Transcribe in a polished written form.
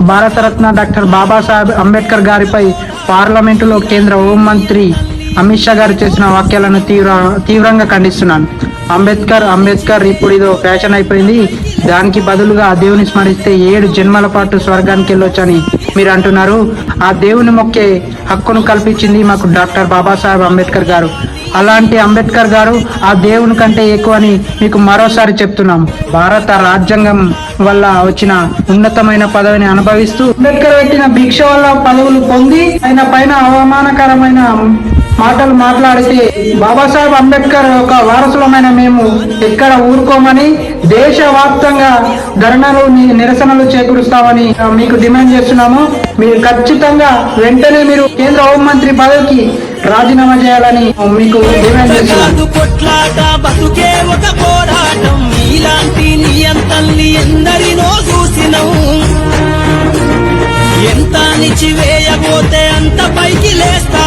Bharat Ratna doctor Babasaheb Ambedkar గారిపై పార్లమెంటులో కేంద్ర హోంమంత్రి అమిత్ షా గారు చేసిన వ్యాఖ్యలను తీవ్రంగా ఖండిస్తున్నాను. అంబేద్కర్ ఇప్పుడు ఇదో ఫ్యాషన్ అయిపోయింది. దానికి బదులుగా ఆ దేవుని స్మరిస్తే 7 జన్మల పాటు స్వర్గానికి వెళ్ళొచ్చని మీరు అంటున్నారు. ఆ దేవుని మొక్కే హక్కును కల్పించింది మాకు డాక్టర్ బాబాసాహెబ్ అంబేద్కర్ గారు. అలాంటి అంబేద్కర్ గారు ఆ దేవుని కంటే ఎక్కువని మీకు మరోసారి చెప్తున్నాం. భారత రాజ్యాంగం వల్ల వచ్చిన ఉన్నతమైన పదవిని అనుభవిస్తూ అంబేద్కర్ పెట్టిన భిక్ష వల్ల పదవులు పొంది ఆయన పైన అవమానకరమైన మాటలు మాట్లాడితే బాబాసాహెబ్ అంబేద్కర్ ఒక వారసులమైన మేము ఎక్కడ ఊరుకోమని దేశవ్యాప్తంగా ధర్నాలు నిరసనలు చేకూరుస్తామని మీకు డిమాండ్ చేస్తున్నాము. మీరు ఖచ్చితంగా వెంటనే మీరు కేంద్ర హోంమంత్రి పదవికి రాజీనామా చేయాలని మీకు డిమాండ్ చేస్తున్నాము. ఎంత నిచివేయబోతే అంత పైకి లేస్తా